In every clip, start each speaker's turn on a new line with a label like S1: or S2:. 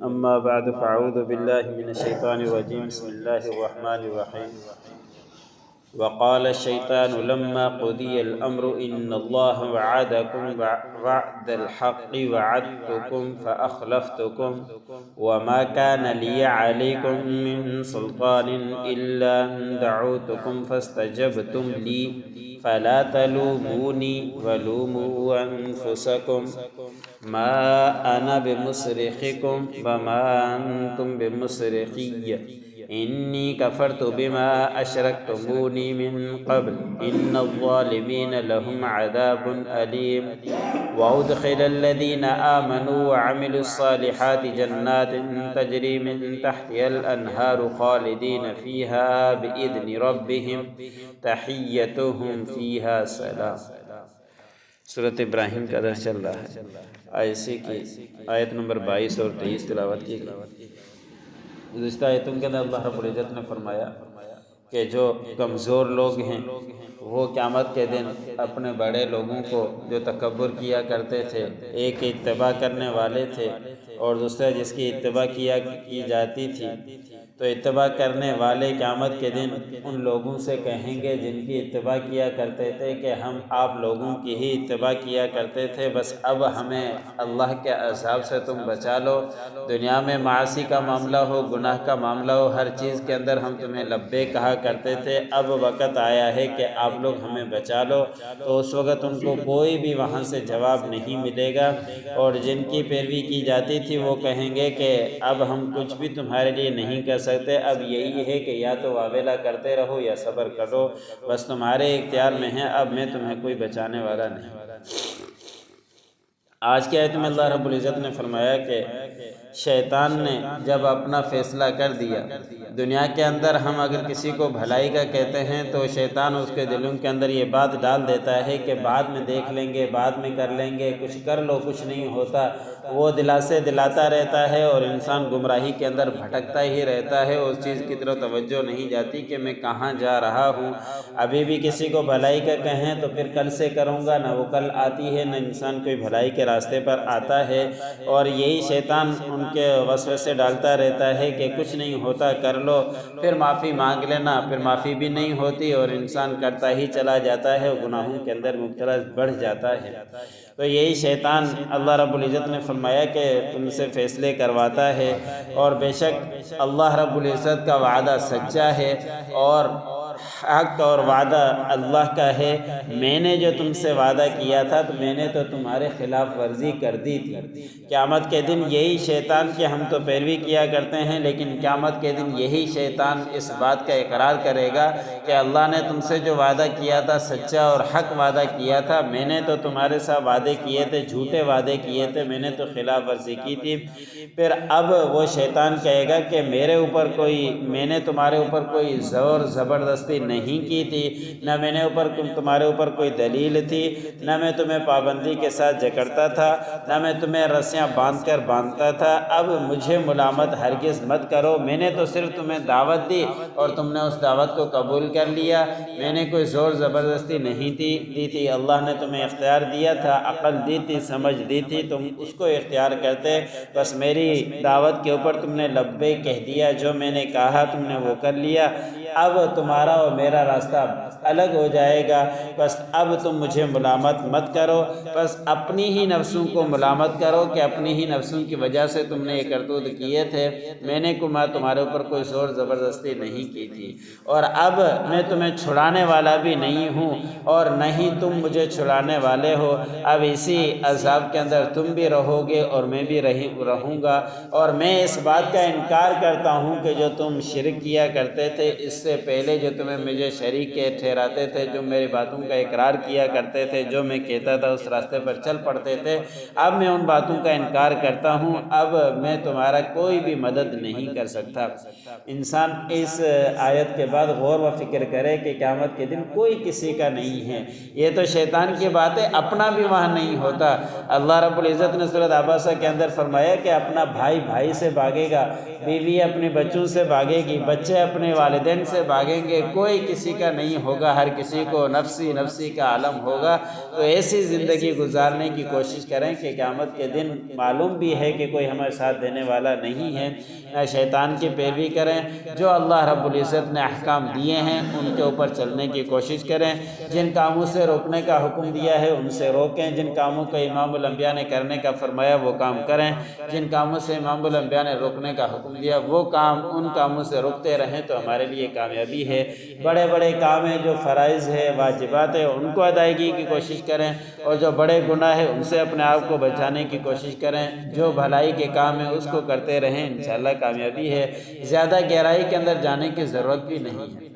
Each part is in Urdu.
S1: أما بعد فأعوذ بالله من الشيطان الرجيم بسم الله الرحمن الرحيم وقال الشيطان لما قضي الأمر إن الله وعدكم وعد الحق وعدتكم فأخلفتكم وما كان لي عليكم من سلطان إلا أن دعوتكم فاستجبتم لي فلا تلوموني ولوموا أنفسكم ما أنا بمصرخكم وما أنتم بمصرخي إني كفرت بما أشركتموني من قبل إن الظالمين لهم عذاب أليم وأدخل الذين آمنوا وعملوا الصالحات جنات تجري من تحتها الأنهار خالدين فيها بإذن ربهم تحيتهم فيها سلام۔ سورۃ ابراہیم کا درس چل رہا ہے۔ آیسی کی آیت نمبر 22 اور 23 تلاوت کی گئی۔ گزشتہ آیتوں کے اندر اللہ رب العزت نے فرمایا کہ جو کمزور لوگ ہیں وہ قیامت کے دن اپنے بڑے لوگوں کو جو تکبر کیا کرتے تھے، ایک اتباع کرنے والے تھے اور دوسرا جس کی اتباع کی جاتی تھی، تو اتباع کرنے والے قیامت کے دن ان لوگوں سے کہیں گے جن کی اتباع کیا کرتے تھے کہ ہم آپ لوگوں کی ہی اتباع کیا کرتے تھے، بس اب ہمیں اللہ کے عذاب سے تم بچا لو۔ دنیا میں معاصی کا معاملہ ہو، گناہ کا معاملہ ہو، ہر چیز کے اندر ہم تمہیں لبیک کہا کرتے تھے، اب وقت آیا ہے کہ آپ لوگ ہمیں بچا لو۔ تو اس وقت ان کو کوئی بھی وہاں سے جواب نہیں ملے گا، اور جن کی پیروی کی جاتی تھی وہ کہیں گے کہ اب ہم کچھ بھی تمہارے لیے نہیں کر سکتے، اب یہی ہے کہ یا تو واویلا کرتے رہو یا صبر کرو، بس تمہارے اختیار میں ہے، اب میں تمہیں کوئی بچانے والا نہیں۔ آج کی آیت میں اللہ رب العزت نے فرمایا کہ شیطان نے جب اپنا فیصلہ کر دیا، دنیا کے اندر ہم اگر کسی کو بھلائی کا کہتے ہیں تو شیطان اس کے دلوں کے اندر یہ بات ڈال دیتا ہے کہ بعد میں دیکھ لیں گے، بعد میں کر لیں گے، کچھ کر لو، کچھ نہیں ہوتا۔ وہ دلاسے دلاتا رہتا ہے اور انسان گمراہی کے اندر بھٹکتا ہی رہتا ہے، اس چیز کی طرف توجہ نہیں جاتی کہ میں کہاں جا رہا ہوں۔ ابھی بھی کسی کو بھلائی کا کہیں تو پھر کل سے کروں گا، نہ وہ کل آتی ہے، نہ انسان کوئی بھلائی کے راستے پر آتا ہے، اور یہی شیطان ان کے وسوسے ڈالتا رہتا ہے کہ کچھ نہیں ہوتا، کر لو، پھر معافی مانگ لینا، پھر معافی بھی نہیں ہوتی اور انسان کرتا ہی چلا جاتا ہے، گناہوں کے اندر مبتلا بڑھ جاتا ہے۔ تو یہی شیطان اللہ رب العزت نے فرمایا کہ تم سے فیصلے کرواتا ہے، اور بے شک اللہ رب العزت کا وعدہ سچا ہے اور حق اور وعدہ اللہ کا ہے۔ میں نے جو تم سے وعدہ کیا تھا تو میں نے تو تمہارے خلاف ورزی کر دی تھی۔ قیامت کے دن یہی شیطان کی ہم تو پیروی کیا کرتے ہیں، لیکن قیامت کے دن یہی شیطان اس بات کا اقرار کرے گا کہ اللہ نے تم سے جو وعدہ کیا تھا سچا اور حق وعدہ کیا تھا، میں نے تو تمہارے ساتھ وعدے کیے تھے، جھوٹے وعدے کیے تھے، میں نے تو خلاف ورزی کی تھی۔ پھر اب وہ شیطان کہے گا کہ میں نے تمہارے اوپر کوئی زور زبردستی نہیں کی تھی، نہ میں نے تمہارے اوپر کوئی دلیل تھی، نہ میں تمہیں پابندی کے ساتھ جکڑتا تھا، نہ میں تمہیں رسیاں باندھتا تھا۔ اب مجھے ملامت ہرگز مت کرو، میں نے تو صرف تمہیں دعوت دی اور تم نے اس دعوت کو قبول کر لیا، میں نے کوئی زور زبردستی نہیں دی تھی۔ اللہ نے تمہیں اختیار دیا تھا، عقل دی تھی، سمجھ دی تھی، تم اس کو اختیار کرتے، بس میری دعوت کے اوپر تم نے لبیک کہہ دیا، جو میں نے کہا تم نے وہ کر لیا۔ اب تمہارا اور میرا راستہ الگ ہو جائے گا، بس اب تم مجھے ملامت مت کرو، بس اپنی ہی نفسوں کو ملامت کرو کہ اپنی ہی نفسوں کی وجہ سے تم نے یہ کرتوت کیے تھے، میں نے تمہارے اوپر کوئی زور زبردستی نہیں کی تھی، اور اب میں تمہیں چھڑانے والا بھی نہیں ہوں اور نہ ہی تم مجھے چھڑانے والے ہو۔ اب اسی عذاب کے اندر تم بھی رہو گے اور میں بھی رہوں گا، اور میں اس بات کا انکار کرتا ہوں کہ جو تم شرک کیا کرتے تھے اس سے پہلے جو تمہیں مجھے شریک کے ٹھہراتے تھے، جو میری باتوں کا اقرار کیا کرتے تھے، جو میں کہتا تھا اس راستے پر چل پڑتے تھے، اب میں ان باتوں کا انکار کرتا ہوں، اب میں تمہارا کوئی بھی مدد نہیں کر سکتا۔ انسان اس آیت کے بعد غور و فکر کرے کہ قیامت کے دن کوئی کسی کا نہیں ہے۔ یہ تو شیطان کی بات ہے، اپنا بھی وہاں نہیں ہوتا۔ اللہ رب العزت نے سورۃ عباسہ کے اندر فرمایا کہ اپنا بھائی بھائی سے بھاگے گا، بیوی اپنے بچوں سے بھاگے گی، بچے اپنے والدین سے بھاگیں گے، کوئی کسی کا نہیں ہوگا، ہر کسی کو نفسی نفسی کا عالم ہوگا۔ تو ایسی زندگی گزارنے کی کوشش کریں کہ قیامت کے دن معلوم بھی ہے کہ کوئی ہمارے ساتھ دینے والا نہیں ہے، نہ شیطان کی پیروی کریں، جو اللہ رب العزت نے احکام دیے ہیں ان کے اوپر چلنے کی کوشش کریں، جن کاموں سے روکنے کا حکم دیا ہے ان سے روکیں، جن کاموں کا امام الانبیاء نے کرنے کا فرمایا وہ کام کریں، جن کاموں سے امام الانبیاء نے روکنے کا حکم دیا وہ کام ان کاموں سے روکتے رہیں تو ہمارے لیے کامیابی ہے۔ بڑے بڑے کام ہیں، جو فرائض ہے، واجبات ہے، ان کو ادائیگی کی کوشش کریں، اور جو بڑے گناہ ہیں ان سے اپنے آپ کو بچانے کی کوشش کریں، جو بھلائی کے کام ہیں اس کو کرتے رہیں، انشاءاللہ کامیابی ہے۔ زیادہ گہرائی کے اندر جانے کی ضرورت بھی نہیں ہے۔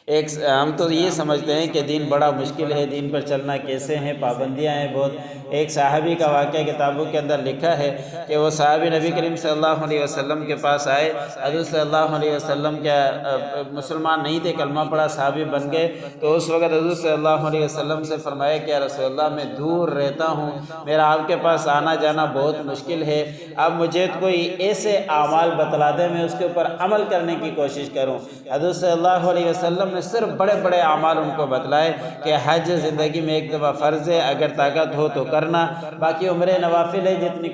S1: ہم تو یہ سمجھتے ہیں کہ دین بڑا مشکل ہے، دین پر چلنا کیسے ہیں، پابندیاں ہیں بہت۔ ایک صحابی کا واقعہ کتابوں کے اندر لکھا ہے کہ وہ صحابی نبی کریم صلی اللہ علیہ وسلم کے پاس آئے، حضور صلی اللہ علیہ وسلم کے مسلمان نہیں تھے، کلمہ پڑھا صحابی بن گئے، تو اس وقت حضور صلی اللہ علیہ وسلم سے فرمایا کہ یا رسول اللہ میں دور رہتا ہوں، میرا آپ کے پاس آنا جانا بہت مشکل ہے، اب مجھے کوئی ایسے اعمال بتلا دیں میں اس کے اوپر عمل کرنے کی کوشش کروں۔ حضور صلی اللہ علیہ وسلم نے صرف بڑے بڑے اعمال ان کو بتلائے کہ حج زندگی میں ایک دفعہ فرض ہے، اگر طاقت ہو تو کرنا، باقی عمرے نوافل ہے، جتنی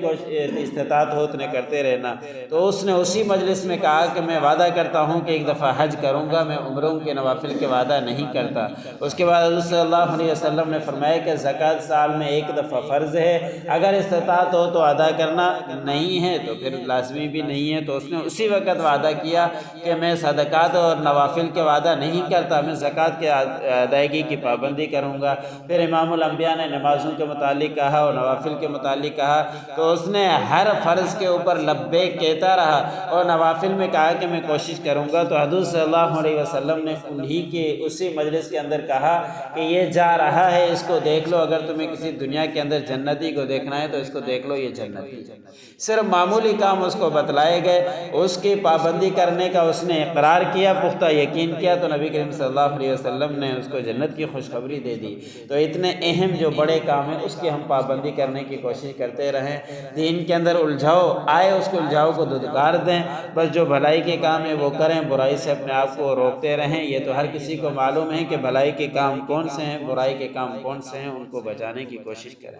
S1: استطاعت ہو اتنے کرتے رہنا۔ تو اس نے اسی مجلس میں کہا کہ میں وعدہ کرتا ہوں کہ ایک دفعہ حج کروں گا، میں عمروں کے نوافل کے وعدہ نہیں کرتا۔ اس کے بعد حضور صلی اللہ علیہ وسلم نے فرمایا کہ زکوٰۃ سال میں ایک دفعہ فرض ہے، اگر استطاعت ہو تو ادا کرنا، نہیں ہے تو پھر لازمی بھی نہیں ہے۔ تو اس نے اسی وقت وعدہ کیا کہ میں صدقات اور نوافل کے وعدہ نہیں کرتا، میں زکوٰۃ کے ادائیگی کی پابندی کروں گا۔ پھر امام الانبیاء نے نمازوں کے متعلق کہا اور نوافل کے متعلق کہا، تو اس نے ہر فرض کے اوپر لبیک کہتا رہا، اور نوافل میں کہا کہ میں کوشش کروں گا۔ تو حضور صلی اللہ علیہ وسلم نے انہی کے اسی مجلس کے اندر کہا کہ یہ جا رہا ہے، اس کو دیکھ لو، اگر تمہیں کسی دنیا کے اندر جنتی کو دیکھنا ہے تو اس کو دیکھ لو، یہ جنتی ہے۔ صرف معمولی کام اس کو بتلائے گئے، اس کی پابندی کرنے کا اس نے اقرار کیا، پختہ یقین کیا، تو نبی کریم صلی اللہ علیہ وسلم نے اس کو جنت کی خوشخبری دے دی۔ تو اتنے اہم جو بڑے کام ہیں اس کی ہم پابندی کرنے کی کوشش کرتے رہیں۔ دین کے اندر الجھاؤ آئے اس کو الجھاؤ کو دھتکار دیں، بس جو بھلائی کے کام ہیں وہ کریں، برائی سے اپنے آپ کو روکتے رہیں۔ یہ تو ہر کسی کو معلوم ہے کہ بھلائی کے کام کون سے ہیں، برائی کے کام کون سے ہیں، ان کو بچانے کی کوشش کریں۔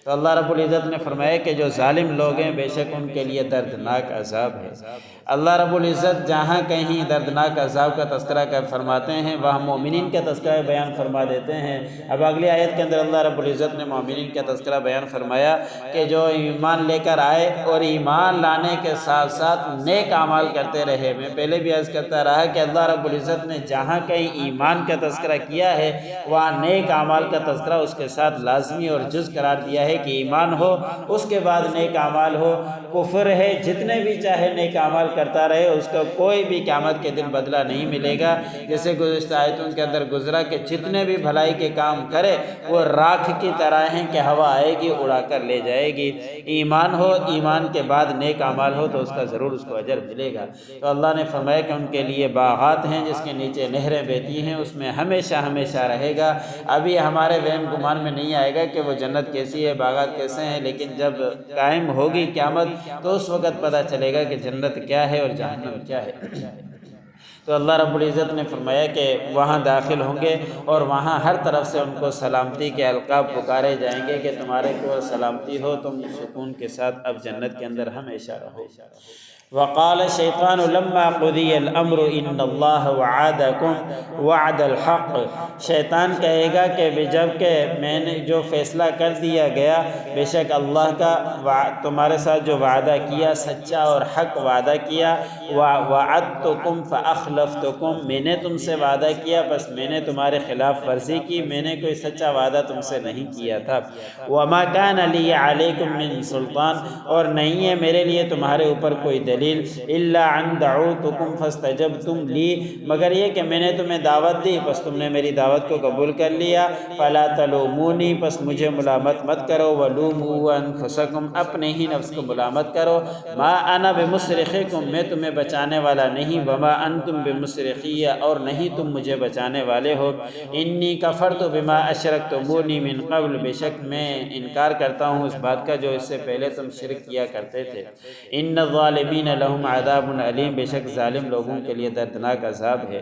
S1: تو اللہ رب العزت نے فرمایا کہ جو ظالم لوگ ہیں بے شک ان کے لیے دردناک عذاب ہے۔ اللہ رب العزت جہاں کہیں دردناک عذاب کا تذکرہ فرماتے ہیں وہاں مومنین کا تذکرہ بیان فرما دیتے ہیں۔ اب اگلی آیت کے اندر اللہ رب العزت نے مومنین کا تذکرہ بیان فرمایا کہ جو ایمان لے کر آئے اور ایمان لانے کے ساتھ ساتھ نیک اعمال کرتے رہے۔ میں پہلے بھی عرض کرتا رہا کہ اللہ رب العزت نے جہاں کہیں ایمان کا تذکرہ کیا ہے وہاں نیک اعمال کا تذکرہ اس کے ساتھ لازمی اور جز قرار دیا ہے کہ ایمان ہو اس کے بعد نیک اعمال ہو۔ کفر ہے، جتنے بھی چاہے نیک اعمال کرتا رہے اس کا کوئی بھی قیامت کے دن بدلہ نہیں ملے گا۔ جیسے گزشتہ آیتوں کے اندر گزرا کہ جتنے بھی بھلائی کے کام کرے وہ راکھ کی طرح ہیں کہ ہوا آئے گی اڑا کر لے جائے گی۔ ایمان ہو، ایمان کے بعد نیک اعمال ہو تو اس کا ضرور اس کو اجر ملے گا۔ تو اللہ نے فرمایا کہ ان کے لیے باغات ہیں جس کے نیچے نہریں بہتی ہیں، اس میں ہمیشہ ہمیشہ رہے گا۔ ابھی ہمارے وہم گمان میں نہیں آئے گا کہ وہ جنت کیسی ہے، باغات کیسے ہیں، لیکن جب قائم ہوگی قیامت تو اس وقت پتہ چلے گا کہ جنت کیا ہے اور جہنم کیا ہے۔ تو اللہ رب العزت نے فرمایا کہ وہاں داخل ہوں گے اور وہاں ہر طرف سے ان کو سلامتی کے القاب پکارے جائیں گے کہ تمہارے کو سلامتی ہو، تم سکون کے ساتھ اب جنت کے اندر ہمیشہ رہو۔ وقال الشیطان لما قضی الامر ان اللہ وعدکم وعد الحق، شیطان کہے گا کہ جب کہ میں نے جو فیصلہ کر دیا گیا، بے شک اللہ کا تمہارے ساتھ جو وعدہ کیا سچا اور حق وعدہ کیا، وعدتکم فاخلفتکم، میں نے تم سے وعدہ کیا بس میں نے تمہارے خلاف ورزی کی، میں نے کوئی سچا وعدہ تم سے نہیں کیا تھا۔ وما کان لی علیکم من سلطان، اور نہیں ہے میرے لیے تمہارے اوپر کوئی دلیل دلیل الا ان دعوتکم فاستجبتم لی، مگر یہ کہ میں نے تمہیں دعوت دی بس تم نے میری دعوت کو قبول کر لیا، فلا تلومونی پس مجھے ملامت مت کرو، ولوموا انفسکم اپنے ہی نفس کو ملامت کرو، ما انا بمصرخکم میں تمہیں بچانے والا نہیں، وما انتم بمصرخی اور نہیں تم مجھے بچانے والے ہو، انی کفرت بما اشرکتمونی من قبل بے شک میں انکار کرتا ہوں اس بات کا جو اس سے پہلے تم شرک کیا کرتے تھے، ان الظالمین لہم عذاب علیم بے شک ظالم لوگوں کے لیے دردناک عذاب ہے۔